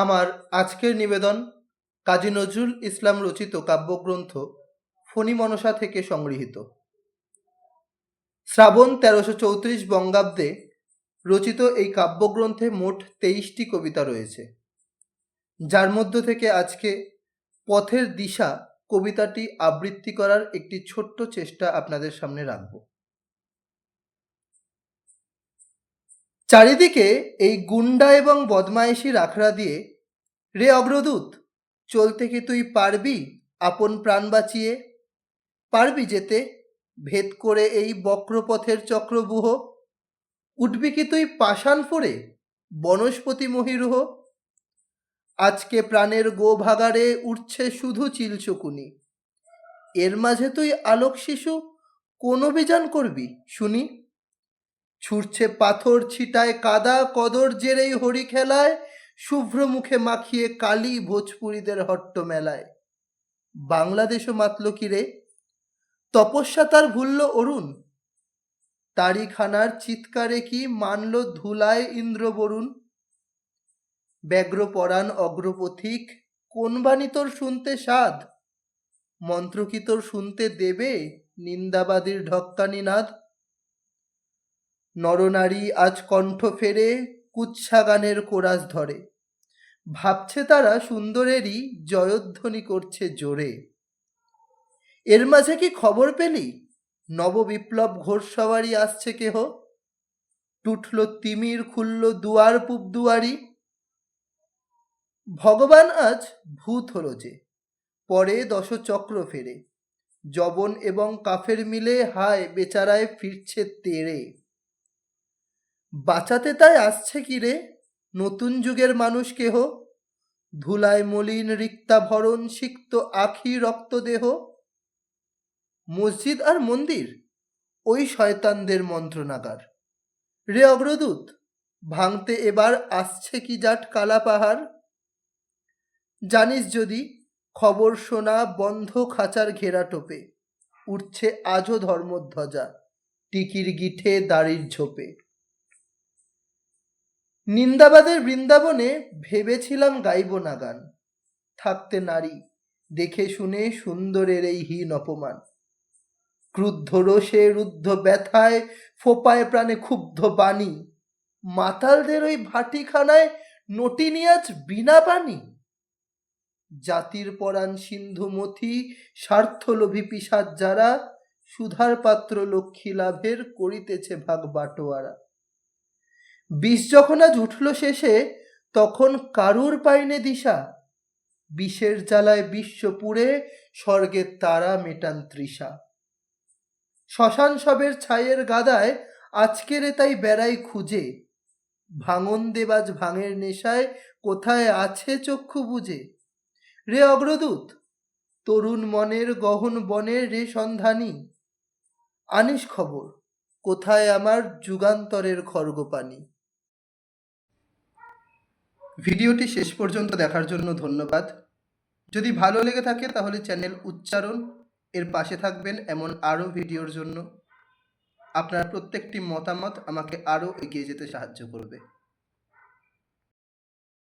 আমার আজকের নিবেদন কাজী নজরুল ইসলাম রচিত কাব্যগ্রন্থ ফণী মনসা থেকে সংগৃহীত। শ্রাবণ ১৩৩৪ বঙ্গাব্দে রচিত এই কাব্যগ্রন্থে মোট ২৩টি কবিতা রয়েছে, যার মধ্য থেকে আজকে পথের দিশা কবিতাটি আবৃত্তি করার একটি ছোট্ট চেষ্টা আপনাদের সামনে রাখব। চারিদিকে এই গুন্ডা এবং বদমায়েশির আখড়া দিয়ে, রে অগ্রদূত, চলতে কি তুই পারবি আপন প্রাণ বাঁচিয়ে? পারবি যেতে ভেদ করে এই বক্রপথের চক্রবুহ? উঠবি কি তুই পাষাণ ফোরে বনস্পতি মহীরুহ? আজকে প্রাণের গো ভাগাড়ে উঠছে শুধু চিলচকুনি, এর মাঝে তুই আলোক শিশু কোন অভিযান করবি শুনি? ছুটছে পাথর ছিটায় কাদা কদর জেরেই হরি খেলায়, শুভ্র মুখে মাখিয়ে কালী ভোজপুরীদের হট্ট মেলায়। বাংলাদেশও মাতল কিরে, তপস্যা তার ভুলল অরুণ, তারিখানার চিৎকারে কি মানল ধুলায় ইন্দ্র বরুণ? ব্যগ্রপরাণ অগ্রপথিক, কোন বাণী তোর শুনতে সাধ? মন্ত্র কি তোর শুনতে দেবে নিন্দাবাদীর ঢক্কানি নাদ? নরনারী আজ কণ্ঠ ফেরে কুৎসা গানের কোরাস ধরে, ভাবছে তারা সুন্দরেরই জয়ধ্বনি করছে জোরে। এর মাঝে কি খবর পেলি নববিপ্লব ঘোড়সওয়ারি আসছে কেহ? টুটল তিমির খুলল দুয়ার পূব দুয়ারি। ভগবান আজ ভূত হল যে, পরে দশচক্র ফেরে, যবন এবং কাফের মিলে হায় বেচারায় ফিরছে তেড়ে। বাঁচাতে তাই আসছে কি রে নতুন যুগের মানুষ কেহ? ধুলায় মলিন রিক্তাভরণ সিক্ত আখি রক্ত দেহ। মসজিদ আর মন্দির ওই শয়তানদের মন্ত্রণাগার। রে অগ্রদূত, ভাঙতে এবার আসছে কি জাট কালা পাহাড়? জানিস যদি খবর শোনা বন্ধ খাঁচার ঘেরা টোপে, উঠছে আজও ধর্মধ্বজা টিকির গিঠে দাড়ির ঝোপে। নিন্দাবাদের বৃন্দাবনে ভেবেছিলাম গাইব না গান, থাকতে নারী দেখে শুনে সুন্দরের এই হীন অপমান। ক্রুদ্ধ রোষে রুদ্ধ ব্যথায় ফোপায় প্রাণে ক্ষুব্ধ বাণী, মাতালদের ওই ভাটিখানায় নটিনি আজ বিনা পানি। জাতির পরাণ সিন্ধু মথি স্বার্থলোভী পিশাচ যারা, সুধার পাত্র লক্ষ্মী লাভের করিতেছে ভাগ বাটোয়ারা। বিষ যখন আজ উঠল শেষে, তখন কারুর পাইনে দিশা। বিষের জ্বালায় বিশ্ব পুড়ে স্বর্গের তারা মেটান তৃষা। শ্মশান সবের ছায়ের গাদায় আজকের তাই বেড়াই খুঁজে, ভাঙন দেবাজ ভাঙের নেশায় কোথায় আছে চক্ষু বুঝে। রে অগ্রদূত, তরুণ মনের গহন বনের রে সন্ধানী, আনিস খবর কোথায় আমার যুগান্তরের খর্গপানি। ভিডিওটি শেষ পর্যন্ত দেখার জন্য ধন্যবাদ। যদি ভালো লেগে থাকে তাহলে চ্যানেল উচ্চারণ এর পাশে থাকবেন এমন আরও ভিডিওর জন্য। আপনার প্রত্যেকটি মতামত আমাকে আরও এগিয়ে যেতে সাহায্য করবে।